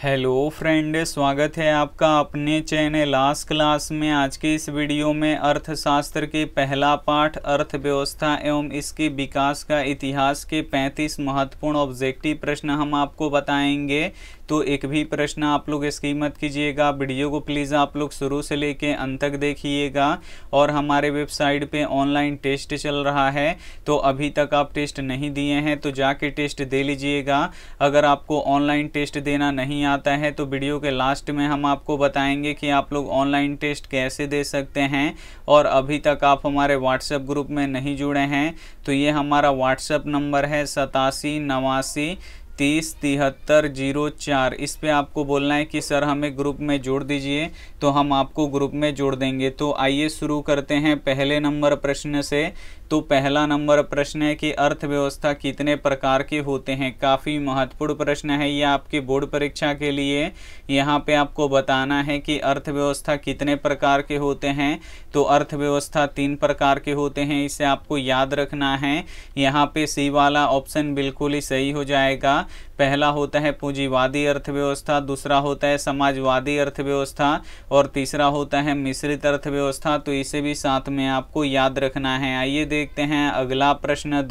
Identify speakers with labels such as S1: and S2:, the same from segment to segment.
S1: Hello friend, स्वागत है आपका अपने चैनल आज क्लास में। आज के इस वीडियो में अर्थशास्त्र के पहला पाठ अर्थव्यवस्था एवं इसके विकास का इतिहास के 35 महत्वपूर्ण ऑब्जेक्टिव प्रश्न हम आपको बताएंगे। तो एक भी प्रश्न आप लोग स्किप मत कीजिएगा। वीडियो को प्लीज़ आप लोग शुरू से लेके अंत तक देखिएगा। और हमारे वेबसाइट पे ऑनलाइन टेस्ट चल रहा है, तो अभी तक आप टेस्ट नहीं दिए हैं तो जाके टेस्ट दे लीजिएगा। अगर आपको ऑनलाइन टेस्ट देना नहीं आता है तो वीडियो के लास्ट में हम आपको बताएंगे कि आप लोग ऑनलाइन टेस्ट कैसे दे सकते हैं। और अभी तक आप हमारे व्हाट्सएप ग्रुप में नहीं जुड़े हैं तो ये हमारा व्हाट्सएप नंबर है 8789307304। इस पे आपको बोलना है कि सर हमें ग्रुप में जोड़ दीजिए, तो हम आपको ग्रुप में जोड़ देंगे। तो आइए शुरू करते हैं पहले नंबर प्रश्न से। तो पहला नंबर प्रश्न है कि अर्थव्यवस्था कितने प्रकार के होते हैं। काफ़ी महत्वपूर्ण प्रश्न है ये आपके बोर्ड परीक्षा के लिए। यहाँ पे आपको बताना है कि अर्थव्यवस्था कितने प्रकार के होते हैं। तो अर्थव्यवस्था 3 प्रकार के होते हैं, इसे आपको याद रखना है। यहाँ पे सी वाला ऑप्शन बिल्कुल ही सही हो जाएगा। पहला होता है पूंजीवादी अर्थव्यवस्था, दूसरा होता है समाजवादी अर्थव्यवस्था और तीसरा होता है मिश्रित अर्थव्यवस्था। तो इसे भी साथ में आपको याद रखना है। आइए देखते हैं अगला प्रश्न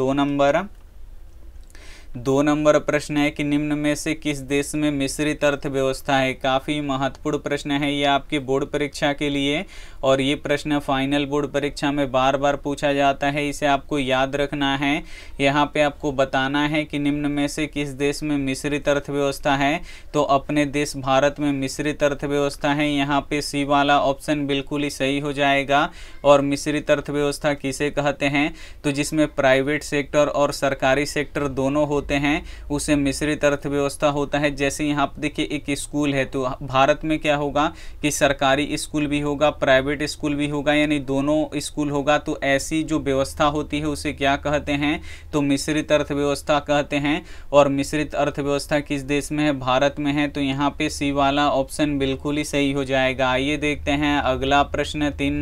S1: 2 नंबर प्रश्न है कि निम्न में से किस देश में मिश्रित अर्थव्यवस्था है। काफ़ी महत्वपूर्ण प्रश्न है ये आपके बोर्ड परीक्षा के लिए। और ये प्रश्न फाइनल बोर्ड परीक्षा में बार बार पूछा जाता है, इसे आपको याद रखना है। यहाँ पे आपको बताना है कि निम्न में से किस देश में मिश्रित अर्थव्यवस्था है। तो अपने देश भारत में मिश्रित अर्थव्यवस्था है। यहाँ पे सी वाला ऑप्शन बिल्कुल ही सही हो जाएगा। और मिश्रित अर्थव्यवस्था किसे कहते हैं, तो जिसमें प्राइवेट सेक्टर और सरकारी सेक्टर दोनों होते हैं उसे मिश्रित अर्थव्यवस्था होता है। जैसे यहाँ पर देखिए एक स्कूल है, तो भारत में क्या होगा कि सरकारी स्कूल भी होगा, प्राइवेट स्कूल भी होगा, यानी दोनों स्कूल होगा। तो ऐसी जो व्यवस्था होती है उसे क्या कहते हैं, तो मिश्रित अर्थव्यवस्था कहते हैं। और मिश्रित अर्थव्यवस्था किस देश में है, भारत में है। तो यहाँ पे सी वाला ऑप्शन बिल्कुल ही सही हो जाएगा। आइए देखते हैं अगला प्रश्न 3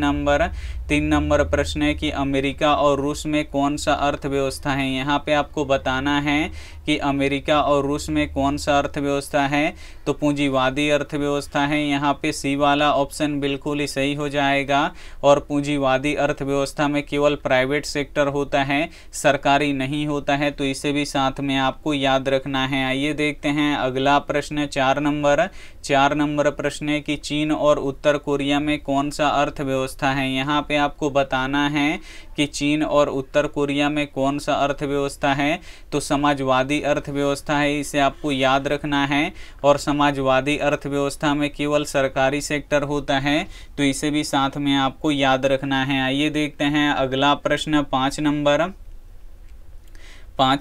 S1: नंबर प्रश्न है कि अमेरिका और रूस में कौन सा अर्थव्यवस्था है। यहाँ पे आपको बताना है कि अमेरिका और रूस में कौन सा अर्थव्यवस्था है। तो पूंजीवादी अर्थव्यवस्था है। यहाँ पे सी वाला ऑप्शन बिल्कुल ही सही हो जाएगा। और पूंजीवादी अर्थव्यवस्था में केवल प्राइवेट सेक्टर होता है, सरकारी नहीं होता है। तो इसे भी साथ में आपको याद रखना है। आइए देखते हैं अगला प्रश्न 4 नंबर प्रश्न है कि चीन और उत्तर कोरिया में कौन सा अर्थव्यवस्था है। यहाँ पे आपको बताना है कि चीन और उत्तर कोरिया में कौन सा अर्थव्यवस्था है। तो समाजवादी अर्थव्यवस्था है, इसे आपको याद रखना है। और समाजवादी अर्थव्यवस्था में केवल सरकारी सेक्टर होता है, तो इसे भी साथ में आपको याद रखना है। आइए देखते हैं अगला प्रश्न 5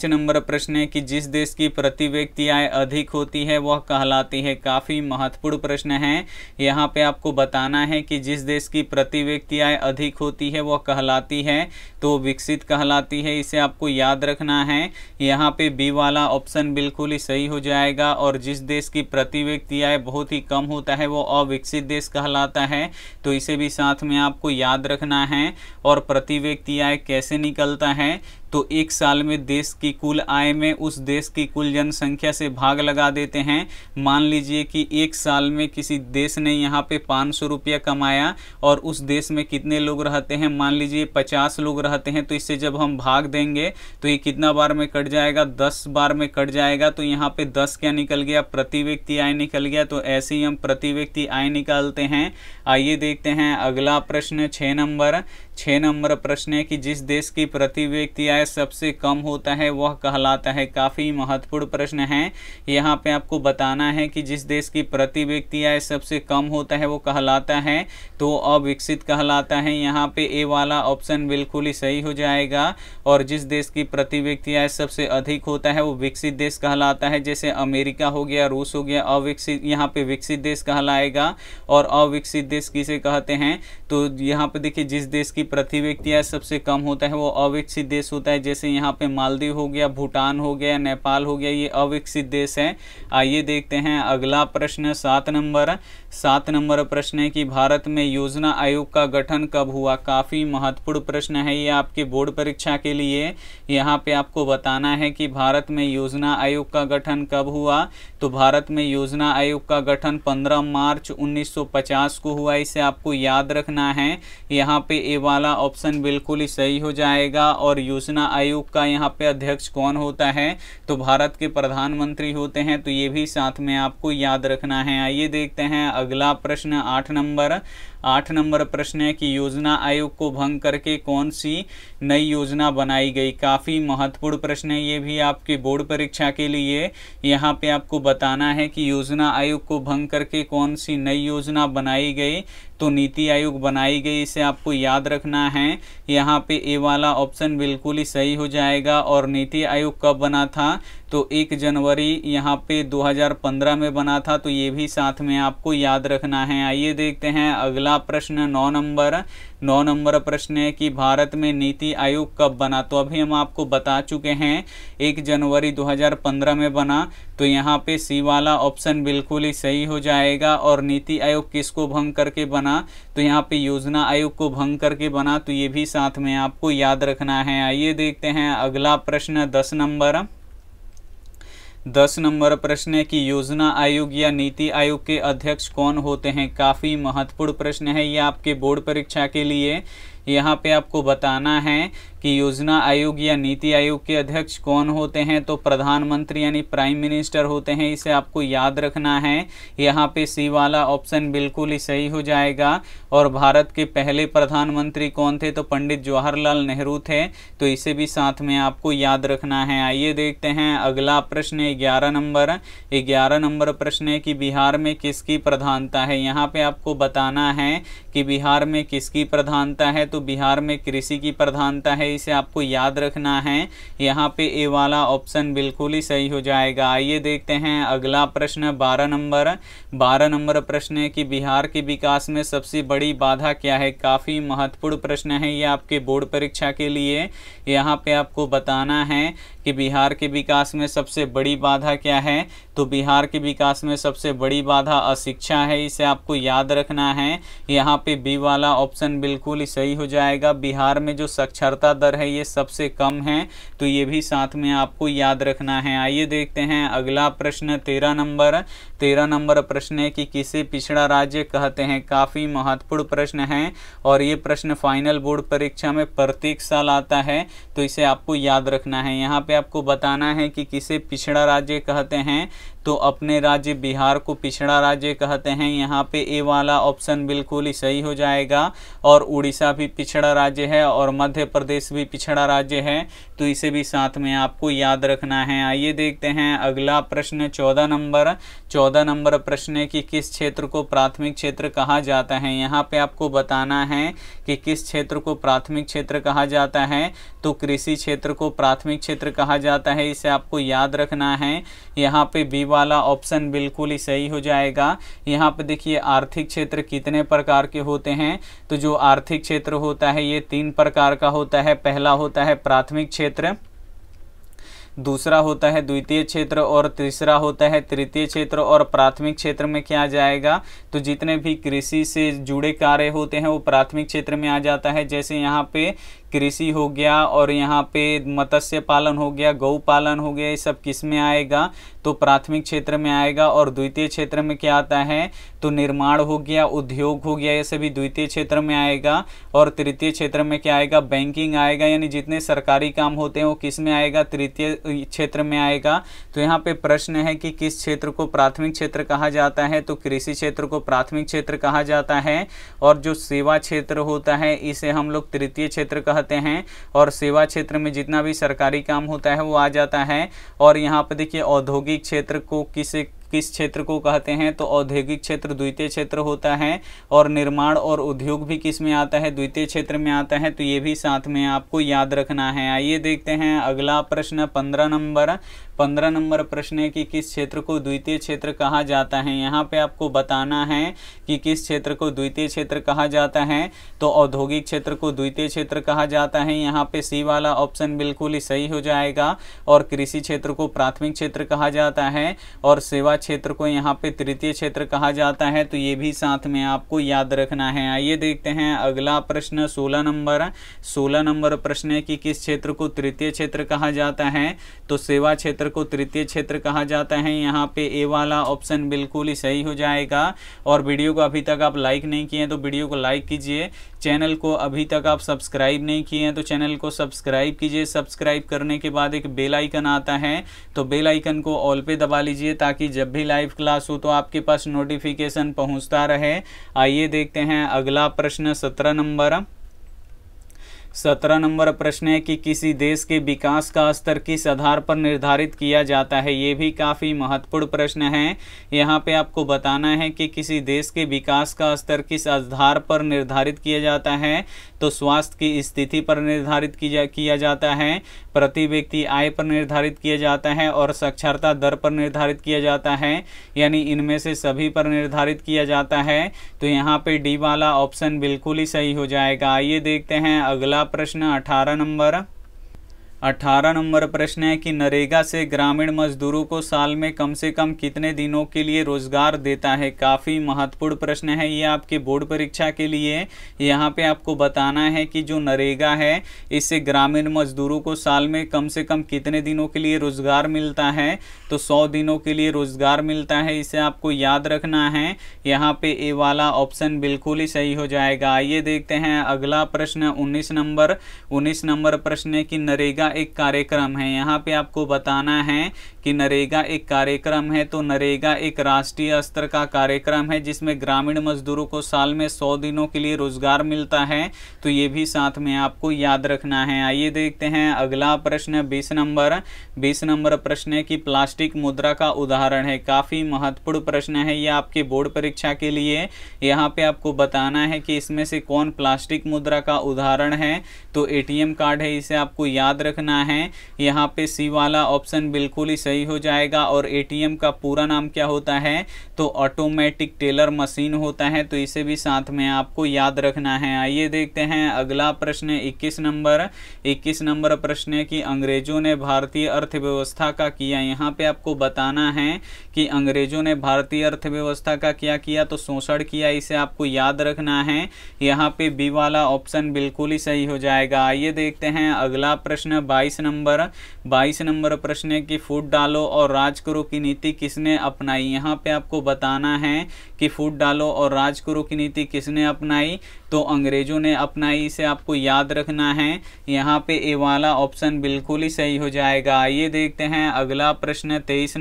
S1: नंबर प्रश्न है कि जिस देश की प्रति व्यक्ति आय अधिक होती है वह कहलाती है। काफ़ी महत्वपूर्ण प्रश्न है। यहाँ पे आपको बताना है कि जिस देश की प्रति व्यक्ति आय अधिक होती है वह कहलाती है, तो विकसित कहलाती है। इसे आपको याद रखना है। यहाँ पे बी वाला ऑप्शन बिल्कुल ही सही हो जाएगा। और जिस देश की प्रति व्यक्ति आय बहुत ही कम होता है वो अविकसित देश कहलाता है। तो इसे भी साथ में आपको याद रखना है। और प्रति व्यक्ति आय कैसे निकलता है, तो एक साल में देश की कुल आय में उस देश की कुल जनसंख्या से भाग लगा देते हैं। मान लीजिए कि एक साल में किसी देश ने यहाँ पे 500 रुपया कमाया और उस देश में कितने लोग रहते हैं, मान लीजिए 50 लोग रहते हैं। तो इससे जब हम भाग देंगे तो ये कितना बार में कट जाएगा, 10 बार में कट जाएगा। तो यहाँ पे 10 क्या निकल गया, प्रति व्यक्ति आय निकल गया। तो ऐसे ही हम प्रति व्यक्ति आय निकालते हैं। आइए देखते हैं अगला प्रश्न 6 नंबर प्रश्न है कि जिस देश की प्रति व्यक्ति आय सबसे कम होता है वह कहलाता है। काफ़ी महत्वपूर्ण प्रश्न है। यहाँ पे आपको बताना है कि जिस देश की प्रति व्यक्ति आय सबसे कम होता है वो कहलाता है, तो अविकसित कहलाता है। यहाँ पे ए वाला ऑप्शन बिल्कुल ही सही हो जाएगा। और जिस देश की प्रति व्यक्ति आय सबसे अधिक होता है वो विकसित देश कहलाता है। जैसे अमेरिका हो गया, रूस हो गया, अविकसित, यहाँ पे विकसित देश कहलाएगा। और अविकसित देश किसे कहते हैं, तो यहाँ पे देखिए जिस देश की प्रति व्यक्ति आय सबसे कम होता है वो अविकसित देश होता है। होता है, जैसे यहाँ पे मालदीव हो गया, भूटान हो गया, नेपाल हो गया, ये अविकसित देश है। आइए देखते हैं अगला प्रश्न 7 नंबर प्रश्न है कि भारत में योजना आयोग का गठन कब हुआ। काफ़ी महत्वपूर्ण प्रश्न है ये आपके बोर्ड परीक्षा के लिए। यहाँ पे आपको बताना है कि भारत में योजना आयोग का गठन कब हुआ। तो भारत में योजना आयोग का गठन 15 मार्च 1950 को हुआ, इसे आपको याद रखना है। यहाँ पे ए वाला ऑप्शन बिल्कुल ही सही हो जाएगा। और योजना आयोग का यहाँ पे अध्यक्ष कौन होता है, तो भारत के प्रधानमंत्री होते हैं, तो ये भी साथ में आपको याद रखना है। आइए देखते हैं अगला प्रश्न 8 नंबर प्रश्न है कि योजना आयोग को भंग करके कौन सी नई योजना बनाई गई। काफ़ी महत्वपूर्ण प्रश्न है ये भी आपके बोर्ड परीक्षा के लिए। यहाँ पे आपको बताना है कि योजना आयोग को भंग करके कौन सी नई योजना बनाई गई। तो नीति आयोग बनाई गई, इसे आपको याद रखना है। यहाँ पे ए वाला ऑप्शन बिल्कुल ही सही हो जाएगा। और नीति आयोग कब बना था, तो 1 जनवरी यहाँ पे 2015 में बना था, तो ये भी साथ में आपको याद रखना है। आइए देखते हैं अगला प्रश्न 9 नंबर प्रश्न है कि भारत में नीति आयोग कब बना। तो अभी हम आपको बता चुके हैं 1 जनवरी 2015 में बना, तो यहाँ पे सी वाला ऑप्शन बिल्कुल ही सही हो जाएगा। और नीति आयोग किसको भंग करके बना, तो यहाँ पे योजना आयोग को भंग करके बना, तो ये भी साथ में आपको याद रखना है। आइए देखते हैं अगला प्रश्न 10 नंबर प्रश्न है कि योजना आयोग या नीति आयोग के अध्यक्ष कौन होते हैं। काफ़ी महत्वपूर्ण प्रश्न है ये आपके बोर्ड परीक्षा के लिए। यहाँ पे आपको बताना है कि योजना आयोग या नीति आयोग के अध्यक्ष कौन होते हैं। तो प्रधानमंत्री यानी प्राइम मिनिस्टर होते हैं, इसे आपको याद रखना है। यहाँ पे सी वाला ऑप्शन बिल्कुल ही सही हो जाएगा। और भारत के पहले प्रधानमंत्री कौन थे, तो पंडित जवाहरलाल नेहरू थे, तो इसे भी साथ में आपको याद रखना है। आइए देखते हैं अगला प्रश्न 11 नंबर प्रश्न है कि बिहार में किसकी प्रधानता है। यहाँ पे आपको बताना है कि बिहार में किसकी प्रधानता है। तो बिहार में कृषि की प्रधानता है, इसे आपको याद रखना है। यहाँ पे ए वाला ऑप्शन बिल्कुल ही सही हो जाएगा। आइए देखते हैं अगला प्रश्न 12 नंबर प्रश्न है कि बिहार के विकास में सबसे बड़ी बाधा क्या है। काफ़ी महत्वपूर्ण प्रश्न है ये आपके बोर्ड परीक्षा के लिए। यहाँ पे आपको बताना है कि बिहार के विकास में सबसे बड़ी बाधा क्या है। तो बिहार के विकास में सबसे बड़ी बाधा अशिक्षा है, इसे आपको याद रखना है। यहाँ पे बी वाला ऑप्शन बिल्कुल ही सही हो जाएगा। बिहार में जो साक्षरता दर है ये सबसे कम है, तो ये भी साथ में आपको याद रखना है। आइए देखते हैं अगला प्रश्न 13 नंबर प्रश्न है कि किसे पिछड़ा राज्य कहते हैं। काफ़ी महत्वपूर्ण प्रश्न है और ये प्रश्न फाइनल बोर्ड परीक्षा में प्रत्येक साल आता है, तो इसे आपको याद रखना है। यहाँ पे आपको बताना है कि किसे पिछड़ा राज्य कहते हैं। तो अपने राज्य बिहार को पिछड़ा राज्य कहते हैं। यहाँ पे ए वाला ऑप्शन बिल्कुल ही सही हो जाएगा। और उड़ीसा भी पिछड़ा राज्य है और मध्य प्रदेश भी पिछड़ा राज्य है, तो इसे भी साथ में आपको याद रखना है। आइए देखते हैं अगला प्रश्न 14 नंबर प्रश्न है कि किस क्षेत्र को प्राथमिक क्षेत्र कहा जाता है। यहाँ पे आपको बताना है कि किस क्षेत्र को प्राथमिक क्षेत्र कहा जाता है। तो कृषि क्षेत्र को प्राथमिक क्षेत्र कहा जाता है, इसे आपको याद रखना है। यहाँ पे बी वाला ऑप्शन बिल्कुल ही सही हो जाएगा। यहाँ पे देखिए आर्थिक क्षेत्र कितने प्रकार के होते हैं। तो जो आर्थिक क्षेत्र होता है ये 3 प्रकार का होता है। पहला होता है प्राथमिक क्षेत्र, दूसरा होता है द्वितीय क्षेत्र और तीसरा होता है तृतीय क्षेत्र। और प्राथमिक क्षेत्र में क्या जाएगा, तो जितने भी कृषि से जुड़े कार्य होते हैं वो प्राथमिक क्षेत्र में आ जाता है। जैसे यहाँ पे कृषि हो गया और यहाँ पे मत्स्य पालन हो गया, गौ पालन हो गया, ये सब किस में आएगा, तो प्राथमिक क्षेत्र में आएगा। और द्वितीय क्षेत्र में क्या आता है, तो निर्माण हो गया, उद्योग हो गया, ये सभी द्वितीय क्षेत्र में आएगा। और तृतीय क्षेत्र में क्या आएगा, बैंकिंग आएगा, यानी जितने सरकारी काम होते हैं वो किस में आएगा, तृतीय क्षेत्र में आएगा। तो यहाँ पे प्रश्न है कि किस क्षेत्र को प्राथमिक क्षेत्र कहा जाता है। तो कृषि क्षेत्र को प्राथमिक क्षेत्र कहा जाता है। और जो सेवा क्षेत्र होता है इसे हम लोग तृतीय क्षेत्र कहते हैं। और सेवा क्षेत्र में जितना भी सरकारी काम होता है वो आ जाता है। और यहाँ पे देखिए औद्योगिक क्षेत्र को किस क्षेत्र को कहते हैं, तो औद्योगिक क्षेत्र द्वितीय क्षेत्र होता है। और निर्माण और उद्योग भी किस में आता है, द्वितीय क्षेत्र में आता है, तो ये भी साथ में आपको याद रखना है। आइए देखते हैं अगला प्रश्न 15 15 नंबर प्रश्न है कि किस क्षेत्र को द्वितीय क्षेत्र कहा जाता है। यहाँ पे आपको बताना है कि किस क्षेत्र को द्वितीय क्षेत्र कहा जाता है। तो औद्योगिक क्षेत्र को द्वितीय क्षेत्र कहा जाता है, यहाँ पे सी वाला ऑप्शन बिल्कुल ही सही हो जाएगा। और कृषि क्षेत्र को प्राथमिक क्षेत्र कहा जाता है और सेवा क्षेत्र को यहाँ पे तृतीय क्षेत्र कहा जाता है। तो ये भी साथ में आपको याद रखना है। आइए देखते हैं अगला प्रश्न 16 नंबर प्रश्न है कि किस क्षेत्र को तृतीय क्षेत्र कहा जाता है। तो सेवा क्षेत्र को तृतीय क्षेत्र कहा जाता है, यहाँ पे ए वाला ऑप्शन बिल्कुल ही सही हो जाएगा। और वीडियो को अभी तक आप लाइक नहीं किए हैं तो वीडियो को लाइक कीजिए। चैनल को अभी तक आप सब्सक्राइब नहीं किए हैं तो चैनल को सब्सक्राइब कीजिए। सब्सक्राइब करने के बाद एक बेल आइकन आता है, तो बेल आइकन को ऑल पे दबा लीजिए ताकि जब भी लाइव क्लास हो तो आपके पास नोटिफिकेशन पहुंचता रहे। आइए देखते हैं अगला प्रश्न 17 नंबर प्रश्न है कि किसी देश के विकास का स्तर किस आधार पर निर्धारित किया जाता है। ये भी काफ़ी महत्वपूर्ण प्रश्न है। यहाँ पे आपको बताना है कि किसी देश के विकास का स्तर किस आधार पर निर्धारित किया जाता है। तो स्वास्थ्य की स्थिति पर निर्धारित किया जाता है, प्रति व्यक्ति आय पर निर्धारित किया जाता है और साक्षरता दर पर निर्धारित किया जाता है, यानी इनमें से सभी पर निर्धारित किया जाता है। तो यहाँ पे डी वाला ऑप्शन बिल्कुल ही सही हो जाएगा। आइए देखते हैं अगला प्रश्न 18 नंबर प्रश्न है कि नरेगा से ग्रामीण मजदूरों को साल में कम से कम कितने दिनों के लिए रोजगार देता है। काफ़ी महत्वपूर्ण प्रश्न है ये आपके बोर्ड परीक्षा के लिए। यहाँ पे आपको बताना है कि जो नरेगा है इससे ग्रामीण मजदूरों को साल में कम से कम कितने दिनों के लिए रोजगार मिलता है। तो 100 दिनों के लिए रोजगार मिलता है, इसे आपको याद रखना है। यहाँ पे ए वाला ऑप्शन बिल्कुल ही सही हो जाएगा। आइए देखते हैं अगला प्रश्न 19 नंबर प्रश्न है कि नरेगा एक कार्यक्रम है। यहाँ पे आपको बताना है कि नरेगा एक कार्यक्रम है। तो नरेगा एक राष्ट्रीय स्तर का कार्यक्रम है जिसमें ग्रामीण मजदूरों को साल में 100 दिनों के लिए रोजगार मिलता है। तो ये भी साथ में आपको याद रखना है। आइए देखते हैं अगला प्रश्न 20 नंबर प्रश्न है कि प्लास्टिक मुद्रा का उदाहरण है। काफ़ी महत्वपूर्ण प्रश्न है ये आपके बोर्ड परीक्षा के लिए। यहाँ पे आपको बताना है कि इसमें से कौन प्लास्टिक मुद्रा का उदाहरण है। तो एटीएम कार्ड है, इसे आपको याद रखना है। यहाँ पे सी वाला ऑप्शन बिल्कुल ही सही हो जाएगा। और एटीएम का पूरा नाम क्या होता है। तो ऑटोमेटिक टेलर मशीन होता है, तो इसे भी साथ में आपको याद रखना है। आइए देखते हैं अगला प्रश्न 21 नंबर प्रश्न है कि अंग्रेजों ने भारतीय अर्थव्यवस्था का किया। यहाँ पे आपको बताना है कि अंग्रेजों ने भारतीय अर्थव्यवस्था का क्या किया। तो शोषण किया, इसे आपको याद रखना है। यहाँ पे बी वाला ऑप्शन बिल्कुल ही सही हो जाएगा। आइए देखते हैं अगला प्रश्न 22 नंबर प्रश्न है कि फूट डालो और राज करो की नीति किसने अपनाई। यहाँ पे आपको बताना है कि फूट डालो और राज करो की नीति किसने अपनाई। तो अंग्रेजों ने अपनाई, इसे आपको याद रखना है। यहाँ पे ए वाला ऑप्शन बिल्कुल ही सही हो जाएगा। आइए देखते हैं अगला प्रश्न 23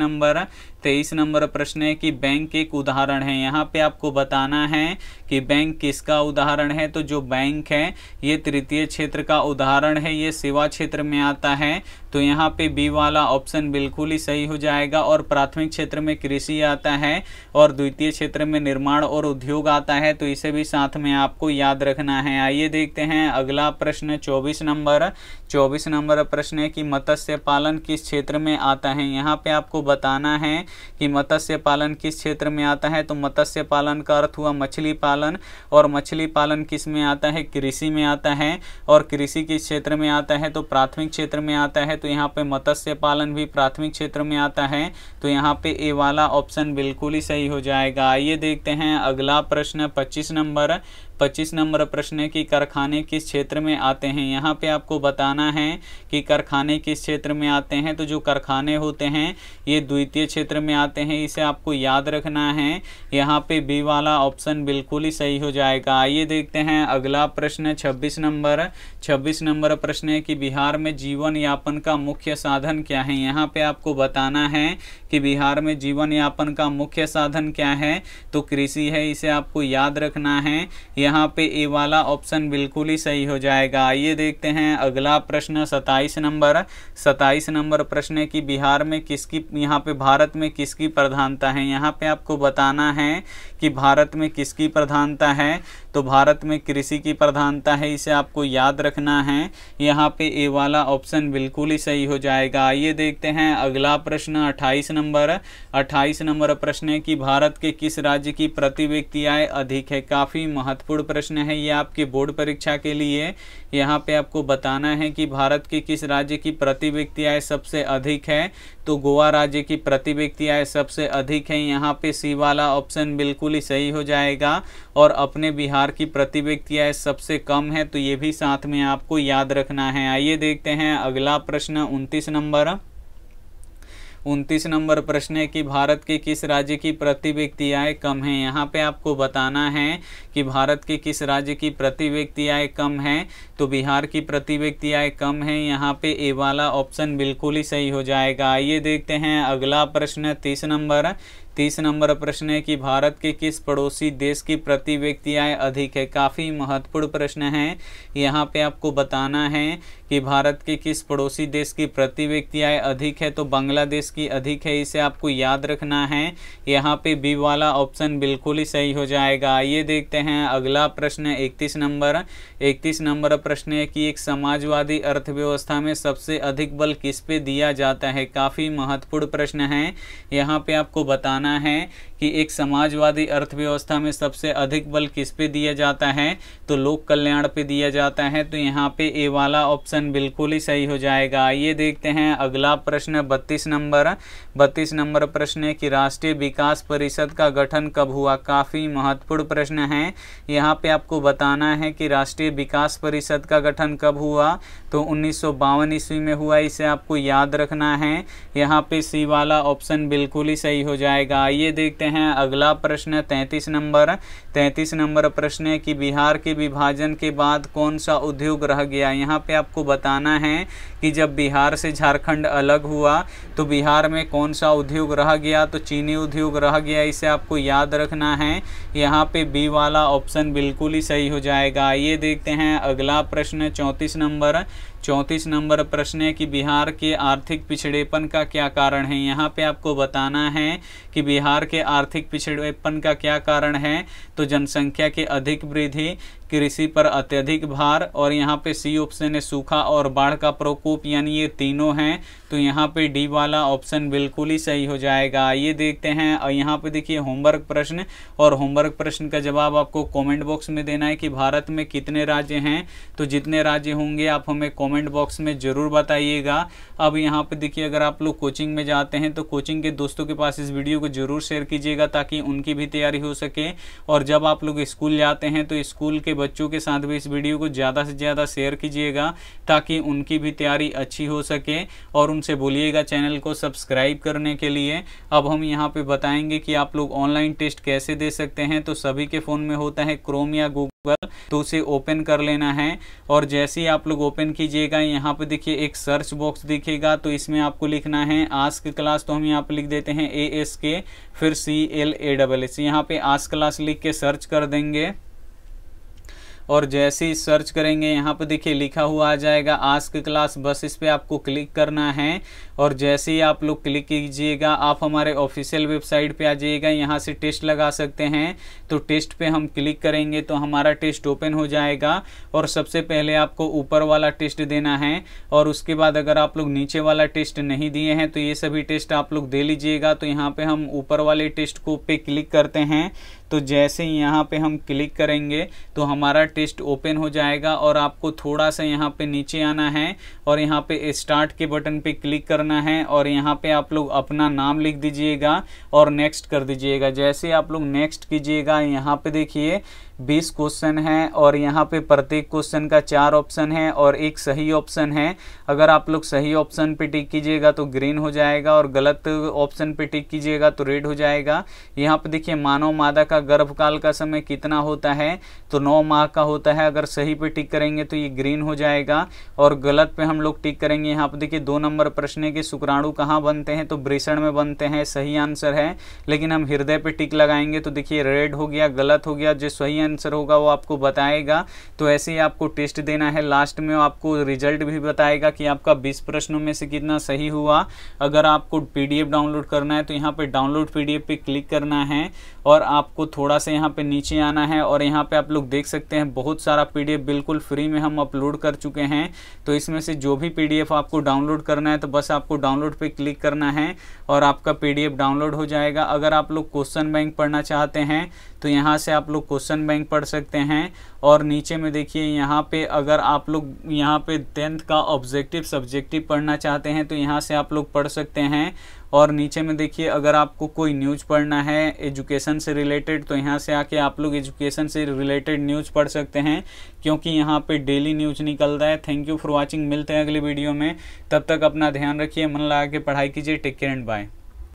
S1: नंबर प्रश्न है कि बैंक एक उदाहरण है। यहाँ पे आपको बताना है कि बैंक किसका उदाहरण है। तो जो बैंक है ये तृतीय क्षेत्र का उदाहरण है, ये सेवा क्षेत्र में आता है। तो यहाँ पे बी वाला ऑप्शन बिल्कुल ही सही हो जाएगा। और प्राथमिक क्षेत्र में कृषि आता है और द्वितीय क्षेत्र में निर्माण और उद्योग आता है, तो इसे भी साथ में आपको याद रखना है। आइए देखते हैं अगला प्रश्न 24 नंबर प्रश्न है कि मत्स्य पालन किस क्षेत्र में आता है। यहाँ पे आपको बताना है कि मत्स्य पालन किस क्षेत्र में आता है। तो मत्स्य पालन का अर्थ हुआ मछली पालन, और मछली पालन किस में आता है, कृषि में आता है। और कृषि किस क्षेत्र में आता है, तो प्राथमिक क्षेत्र में आता है। तो यहाँ पे मत्स्य पालन भी प्राथमिक क्षेत्र में आता है। तो यहाँ पे ए वाला ऑप्शन बिल्कुल ही सही हो जाएगा। आइए देखते हैं अगला प्रश्न 25 नंबर प्रश्न है कि कारखाने किस क्षेत्र में आते हैं। यहाँ पे आपको बताना है कि कारखाने किस क्षेत्र में आते हैं। तो जो कारखाने होते हैं ये द्वितीय क्षेत्र में आते हैं, इसे आपको याद रखना है। यहाँ पे बी वाला ऑप्शन बिल्कुल ही सही हो जाएगा। आइए देखते हैं अगला प्रश्न 26 नंबर प्रश्न है कि बिहार में जीवन यापन का मुख्य साधन क्या है। यहाँ पे आपको बताना है कि बिहार में जीवन यापन का मुख्य साधन क्या है। तो कृषि है, इसे आपको याद रखना है। यहाँ पे ए वाला ऑप्शन बिल्कुल ही सही हो जाएगा। आइए देखते हैं अगला प्रश्न 27 नंबर। 27 नंबर प्रश्न है कि बिहार में किसकी, यहाँ पे भारत में किसकी प्रधानता है। यहाँ पे आपको बताना है कि भारत में किसकी प्रधानता है, तो भारत में कृषि की प्रधानता है, इसे आपको याद रखना है। यहाँ पे ए वाला ऑप्शन बिल्कुल ही सही हो जाएगा। आइए देखते हैं अगला प्रश्न 28 नंबर। 28 नंबर प्रश्न है कि भारत के किस राज्य की प्रति व्यक्ति आय अधिक है। काफ़ी महत्वपूर्ण प्रश्न है ये आपके बोर्ड परीक्षा के लिए। यहाँ पे आपको बताना है कि भारत के किस राज्य की प्रति व्यक्ति आय सबसे अधिक है, तो गोवा राज्य की प्रति व्यक्ति आय सबसे अधिक है। यहाँ पे सी वाला ऑप्शन बिल्कुल ही सही हो जाएगा। और अपने बिहार की प्रति व्यक्ति आय सबसे कम है, तो ये भी साथ में आपको याद रखना है। आइए देखते हैं अगला प्रश्न 29 नंबर। 29 नंबर प्रश्न है कि भारत के किस राज्य की प्रति व्यक्ति आय कम है। यहाँ पे आपको बताना है कि भारत के किस राज्य की प्रति व्यक्ति आय कम है, तो बिहार की प्रति व्यक्ति आय कम है। यहाँ पे ए वाला ऑप्शन बिल्कुल ही सही हो जाएगा। आइए देखते हैं अगला प्रश्न 30 नंबर। 30 नंबर प्रश्न है कि भारत के किस पड़ोसी देश की प्रति व्यक्ति आय अधिक है। काफ़ी महत्वपूर्ण प्रश्न है। यहाँ पे आपको बताना है कि भारत के किस पड़ोसी देश की प्रति व्यक्ति आय अधिक है, तो बांग्लादेश की अधिक है, इसे आपको याद रखना है। यहाँ पे बी वाला ऑप्शन बिल्कुल ही सही हो जाएगा। आइए देखते हैं अगला प्रश्न 31 नंबर। 31 नंबर प्रश्न है कि एक समाजवादी अर्थव्यवस्था में सबसे अधिक बल किस पे दिया जाता है। काफ़ी महत्वपूर्ण प्रश्न है। यहाँ पे आपको बताना है कि एक समाजवादी अर्थव्यवस्था में सबसे अधिक बल किस पे दिया जाता है, तो लोक कल्याण पे दिया जाता है। तो यहाँ पे ए वाला ऑप्शन बिल्कुल ही सही हो जाएगा। आइए देखते हैं अगला प्रश्न 32 नंबर। 32 नंबर प्रश्न है कि राष्ट्रीय विकास परिषद का गठन कब हुआ। काफ़ी महत्वपूर्ण प्रश्न है। यहाँ पे आपको बताना है कि राष्ट्रीय विकास परिषद का गठन कब हुआ, तो 1952 ईस्वी में हुआ, इसे आपको याद रखना है। यहाँ पे सी वाला ऑप्शन बिल्कुल ही सही हो जाएगा। आइए देखते हैं अगला प्रश्न 33 नंबर। 33 नंबर प्रश्न है कि बिहार के विभाजन के बाद कौन सा उद्योग रह गया। यहाँ पे आपको बताना है कि जब बिहार से झारखंड अलग हुआ तो बिहार में कौन सा उद्योग रह गया, तो चीनी उद्योग रह गया, इसे आपको याद रखना है। यहाँ पे बी वाला ऑप्शन बिल्कुल ही सही हो जाएगा। आइए देखते हैं अगला प्रश्न 34 नंबर। 34 नंबर प्रश्न है कि बिहार के आर्थिक पिछड़ेपन का क्या कारण है। यहाँ पे आपको बताना है कि बिहार के आर्थिक पिछड़ेपन का क्या कारण है, तो जनसंख्या के अधिक वृद्धि, कृषि पर अत्यधिक भार, और यहाँ पे सी ऑप्शन है सूखा और बाढ़ का प्रकोप, यानी ये तीनों हैं। तो यहाँ पे डी वाला ऑप्शन बिल्कुल ही सही हो जाएगा। आइए देखते हैं, और यहाँ पे देखिए होमवर्क प्रश्न, और होमवर्क प्रश्न का जवाब आपको कमेंट बॉक्स में देना है कि भारत में कितने राज्य हैं। तो जितने राज्य होंगे आप हमें कमेंट बॉक्स में ज़रूर बताइएगा। अब यहाँ पे देखिए अगर आप लोग कोचिंग में जाते हैं तो कोचिंग के दोस्तों के पास इस वीडियो को जरूर शेयर कीजिएगा ताकि उनकी भी तैयारी हो सके। और जब आप लोग स्कूल जाते हैं तो स्कूल के बच्चों के साथ भी इस वीडियो को ज़्यादा से ज़्यादा शेयर कीजिएगा ताकि उनकी भी तैयारी अच्छी हो सके। और उनसे बोलिएगा चैनल को सब्सक्राइब करने के लिए। अब हम यहाँ पे बताएंगे कि आप लोग ऑनलाइन टेस्ट कैसे दे सकते हैं। तो सभी के फ़ोन में होता है क्रोम या गूगल, तो उसे ओपन कर लेना है। और जैसे ही आप लोग ओपन कीजिएगा यहाँ पे देखिए एक सर्च बॉक्स दिखेगा, तो इसमें आपको लिखना है आस्क क्लास। तो हम यहाँ पे लिख देते हैं ASK फिर CLASS। यहाँ पे आस्क क्लास लिख के सर्च कर देंगे। और जैसे ही सर्च करेंगे यहाँ पे देखिए लिखा हुआ आ जाएगा आस्क क्लास, बस इस पे आपको क्लिक करना है। और जैसे ही आप लोग क्लिक कीजिएगा आप हमारे ऑफिशियल वेबसाइट पे आ जाइएगा, यहाँ से टेस्ट लगा सकते हैं। तो टेस्ट पे हम क्लिक करेंगे तो हमारा टेस्ट ओपन हो जाएगा। और सबसे पहले आपको ऊपर वाला टेस्ट देना है, और उसके बाद अगर आप लोग नीचे वाला टेस्ट नहीं दिए हैं तो ये सभी टेस्ट आप लोग दे लीजिएगा। तो यहाँ पे हम ऊपर वाले टेस्ट को पे क्लिक करते हैं। तो जैसे ही यहाँ पे हम क्लिक करेंगे तो हमारा टेस्ट ओपन हो जाएगा। और आपको थोड़ा सा यहाँ पे नीचे आना है और यहाँ पे स्टार्ट के बटन पे क्लिक करना है। और यहाँ पे आप लोग अपना नाम लिख दीजिएगा और नेक्स्ट कर दीजिएगा। जैसे आप लोग नेक्स्ट कीजिएगा यहाँ पे देखिए 20 क्वेश्चन है, और यहाँ पे प्रत्येक क्वेश्चन का 4 ऑप्शन है और एक सही ऑप्शन है। अगर आप लोग सही ऑप्शन पे टिक कीजिएगा तो ग्रीन हो जाएगा, और गलत ऑप्शन पे टिक कीजिएगा तो रेड हो जाएगा। यहाँ पे देखिए मानव मादा का का गर्भकाल का समय कितना होता है, तो 9 माह का होता है। अगर सही पे टिक करेंगे तो ये ग्रीन हो जाएगा और गलत पे हम लोग टिक करेंगे। यहाँ पे देखिए 2 नंबर प्रश्न है कि शुक्राणु कहाँ बनते हैं, तो वृषण में बनते हैं, सही आंसर है। लेकिन हम हृदय पे टिक लगाएंगे तो देखिए रेड हो गया, गलत हो गया। जो सही आंसर होगा वो आपको बताएगा। तो ऐसे ही आपको टेस्ट देना है, लास्ट में आपको रिजल्ट भी बताएगा कि आपका 20 प्रश्नों में से कितना सही हुआ। अगर आपको पीडीएफ डाउनलोड करना है तो यहाँ पे डाउनलोड पीडीएफ पे क्लिक करना है और आपको थोड़ा सा यहाँ पे नीचे आना है और यहाँ पे आप लोग देख सकते हैं बहुत सारा पीडीएफ बिल्कुल फ्री में हम अपलोड कर चुके हैं। तो इसमें से जो भी पीडीएफ आपको डाउनलोड करना है तो बस आपको डाउनलोड पे क्लिक करना है और आपका पीडीएफ डाउनलोड हो जाएगा। अगर आप लोग क्वेश्चन बैंक पढ़ना चाहते हैं तो यहाँ से आप लोग क्वेश्चन बैंक पढ़ सकते हैं। और नीचे में देखिए यहाँ पे अगर आप लोग यहाँ पे 10th का ऑब्जेक्टिव सब्जेक्टिव पढ़ना चाहते हैं तो यहाँ से आप लोग पढ़ सकते हैं। और नीचे में देखिए अगर आपको कोई न्यूज़ पढ़ना है एजुकेशन से रिलेटेड तो यहाँ से आके आप लोग एजुकेशन से रिलेटेड न्यूज़ पढ़ सकते हैं, क्योंकि यहाँ पे डेली न्यूज़ निकल रहा है। थैंक यू फॉर वॉचिंग, मिलते हैं अगले वीडियो में। तब तक अपना ध्यान रखिए, मन लगा के पढ़ाई कीजिए। Take care and bye.